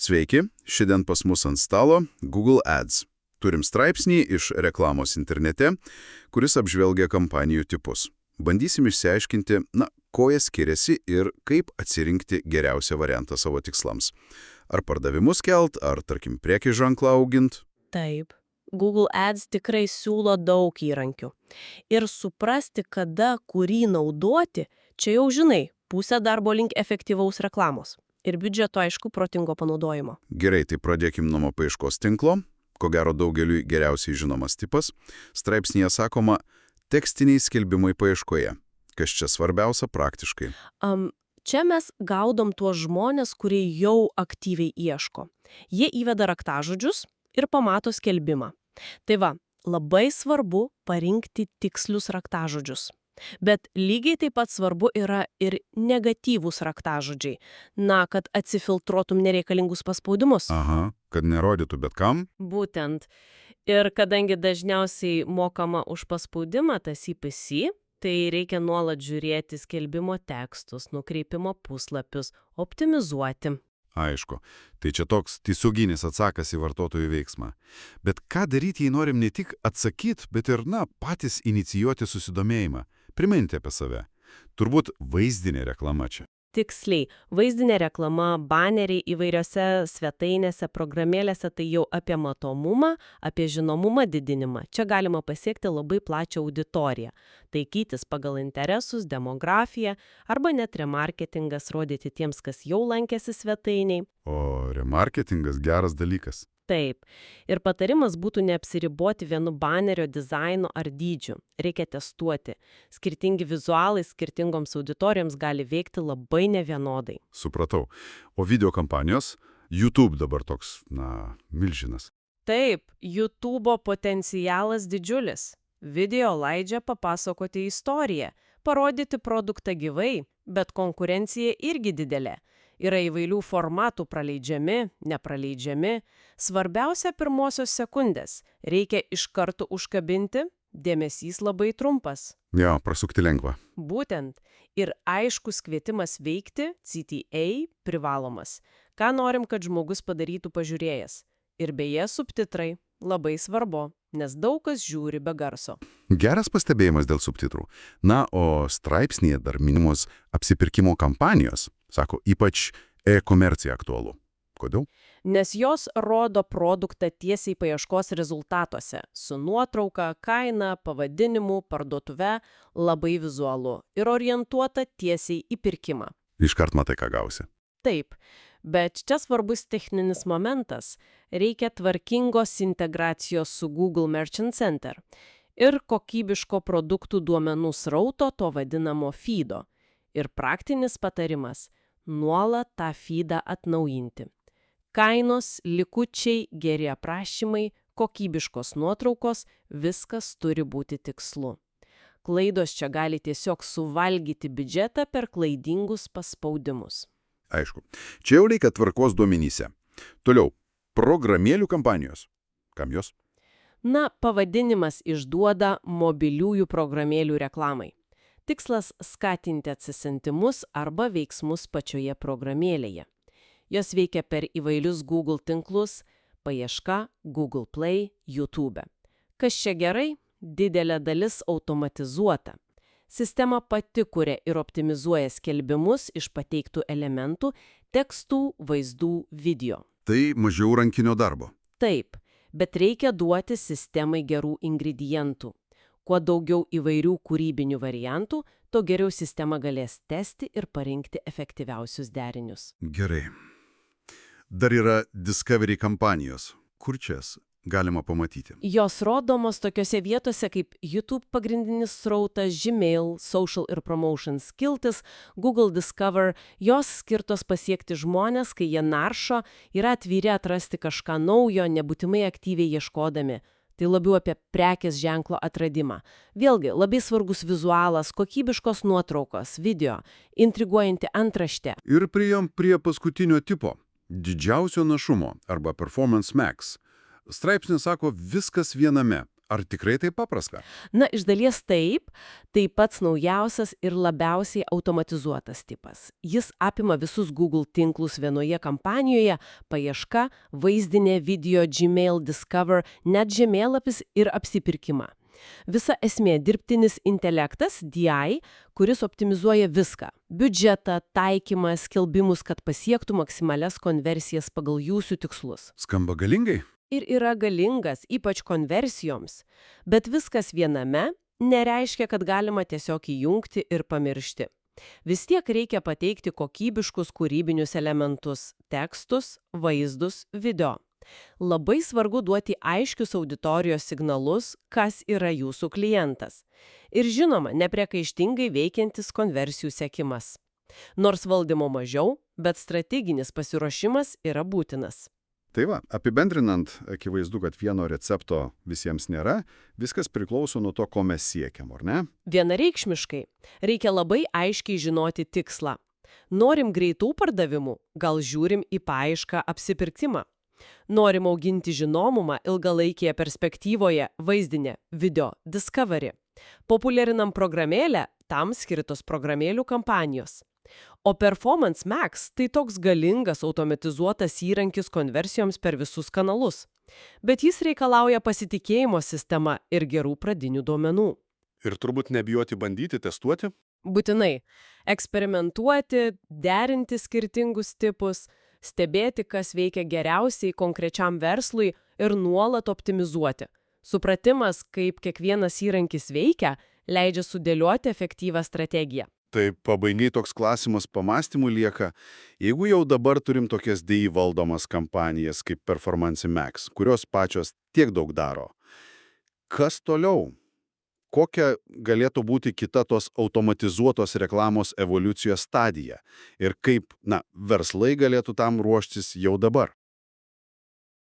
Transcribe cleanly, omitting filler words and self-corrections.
Sveiki, šiandien pas mus ant stalo Google Ads. Turim straipsnį iš reklamos internete, kuris apžvelgia kampanijų tipus. Bandysim išsiaiškinti, ko jie skiriasi ir kaip atsirinkti geriausią variantą savo tikslams. Ar pardavimus kelt, ar, tarkim, prekės ženklą augint? Taip. Google Ads tikrai siūlo daug įrankių. Ir suprasti, kada kurį naudoti, čia jau žinai, pusę darbo link efektyvaus reklamos. Ir biudžeto, aišku, protingo panaudojimo. Gerai, tai pradėkim nuo paieškos tinklo. Ko gero daugeliui geriausiai žinomas tipas. Straipsnėje sakoma tekstiniai skelbimai paieškoje. Kas čia svarbiausia praktiškai? Čia mes gaudom tuos žmonės, kurie jau aktyviai ieško. Jie įveda raktažodžius ir pamato skelbimą. Tai va, labai svarbu parinkti tikslius raktažodžius. Bet lygiai taip pat svarbu yra ir negatyvūs raktažodžiai. Kad atsifiltruotum nereikalingus paspaudimus. Aha, kad nerodytų bet kam? Būtent. Ir kadangi dažniausiai mokama už paspaudimą, tas CPC, tai reikia nuolat žiūrėti skelbimo tekstus, nukreipimo puslapius, optimizuoti. Aišku, tai čia toks tiesioginis atsakas į vartotojų veiksmą. Bet ką daryti, jei norim ne tik atsakyti, bet ir, patys inicijuoti susidomėjimą, priminti apie save? Turbūt vaizdinė reklama čia. Tiksliai, vaizdinė reklama, baneriai įvairiose svetainėse, programėlėse, tai jau apie matomumą, apie žinomumą didinimą. Čia galima pasiekti labai plačią auditoriją. Taikytis pagal interesus, demografiją, arba net remarketingas rodyti tiems, kas jau lankėsi svetainiai. O remarketingas geras dalykas. Taip. Ir patarimas būtų neapsiriboti vienu banerio dizainu ar dydžiu. Reikia testuoti. Skirtingi vizualai skirtingoms auditorijoms gali veikti labai nevienodai. Supratau. O video kampanijos? YouTube dabar toks, milžinas. Taip, YouTube'o potencialas didžiulis. Video leidžia papasakoti istoriją, parodyti produktą gyvai, bet konkurencija irgi didelė. Yra įvairių formatų praleidžiami, nepraleidžiami. Svarbiausia pirmosios sekundės. Reikia iš karto užkabinti, dėmesys labai trumpas. Jo, prasukti lengva. Būtent. Ir aiškus kvietimas veikti, CTA, privalomas. Ką norim, kad žmogus padarytų pažiūrėjęs. Ir beje, subtitrai. Labai svarbu, nes daug kas žiūri be garso. Geras pastebėjimas dėl subtitrų. O straipsnėje dar minimos apsipirkimo kampanijos. Sako, ypač e-komercija aktualu. Kodėl? Nes jos rodo produktą tiesiai paieškos rezultatuose. Su nuotrauka, kaina, pavadinimu, parduotuve, labai vizualu. Ir orientuota tiesiai į pirkimą. Iškart matai, ką gausi. Taip. Bet čia svarbus techninis momentas. Reikia tvarkingos integracijos su Google Merchant Center ir kokybiško produktų duomenų srauto, to vadinamo feedo. Ir praktinis patarimas – nuolat tą feedą atnaujinti. Kainos, likučiai, geri aprašymai, kokybiškos nuotraukos – viskas turi būti tikslu. Klaidos čia gali tiesiog suvalgyti biudžetą per klaidingus paspaudimus. Aišku, čia jau reikia tvarkos duomenyse. Toliau, programėlių kampanijos. Kam jos? Pavadinimas išduoda mobiliųjų programėlių reklamai. Tikslas – skatinti atsisiuntimus arba veiksmus pačioje programėlėje. Jos veikia per įvairius Google tinklus, paieška, Google Play, YouTube. Kas čia gerai? Didelė dalis automatizuota. Sistema pati kuria ir optimizuoja skelbimus iš pateiktų elementų, tekstų, vaizdų, video. Tai mažiau rankinio darbo. Taip, bet reikia duoti sistemai gerų ingredientų. Kuo daugiau įvairių kūrybinių variantų, to geriau sistema galės testi ir parinkti efektyviausius derinius. Gerai. Dar yra Discovery kampanijos. Kur čias galima pamatyti? Jos rodomos tokiose vietose kaip YouTube pagrindinis srautas, Gmail, Social ir Promotion skiltis, Google Discover. Jos skirtos pasiekti žmonės, kai jie naršo, yra atviri atrasti kažką naujo, nebūtinai aktyviai ieškodami. Tai labiau apie prekės ženklo atradimą. Vėlgi, labai svarbus vizualas, kokybiškos nuotraukos, video, intriguojanti antraštė. Ir priėjom prie paskutinio tipo – didžiausio našumo arba Performance Max. Straipsnis sako viskas viename. Ar tikrai taip paprasta? Na, iš dalies taip, tai pats naujausias ir labiausiai automatizuotas tipas. Jis apima visus Google tinklus vienoje kampanijoje - paieška, vaizdinė, video, Gmail, Discover, net žemėlapis ir apsipirkimą. Visa esmė - dirbtinis intelektas, DI, kuris optimizuoja viską - biudžetą, taikymą, skelbimus, kad pasiektų maksimalias konversijas pagal jūsų tikslus. Skamba galingai? Ir yra galingas, ypač konversijoms. Bet viskas viename nereiškia, kad galima tiesiog įjungti ir pamiršti. Vis tiek reikia pateikti kokybiškus kūrybinius elementus - tekstus, vaizdus, video. Labai svarbu duoti aiškius auditorijos signalus, kas yra jūsų klientas. Ir žinoma, nepriekaištingai veikiantis konversijų sekimas. Nors valdymo mažiau, bet strateginis pasiruošimas yra būtinas. Tai va, apibendrinant, akivaizdu, kad vieno recepto visiems nėra, viskas priklauso nuo to, ko mes siekiam, ar ne? Vienareikšmiškai, reikia labai aiškiai žinoti tikslą. Norim greitų pardavimų, gal žiūrim į paiešką apsipirkimą. Norim auginti žinomumą ilgalaikėje perspektyvoje - vaizdinė, video, Discovery. Populiarinam programėlę, tam skirtos programėlių kampanijos. O Performance Max tai toks galingas automatizuotas įrankis konversijoms per visus kanalus. Bet jis reikalauja pasitikėjimo sistema ir gerų pradinių duomenų. Ir turbūt nebijoti bandyti, testuoti? Būtinai. Eksperimentuoti, derinti skirtingus tipus, stebėti, kas veikia geriausiai konkrečiam verslui ir nuolat optimizuoti. Supratimas, kaip kiekvienas įrankis veikia, leidžia sudėlioti efektyvą strategiją. Tai pabaigiai toks klausimas pamastymų lieka, jeigu jau dabar turim tokias DI valdomas kampanijas kaip Performance Max, kurios pačios tiek daug daro, kas toliau? Kokia galėtų būti kita tos automatizuotos reklamos evoliucijos stadija? Ir kaip, verslai galėtų tam ruoštis jau dabar?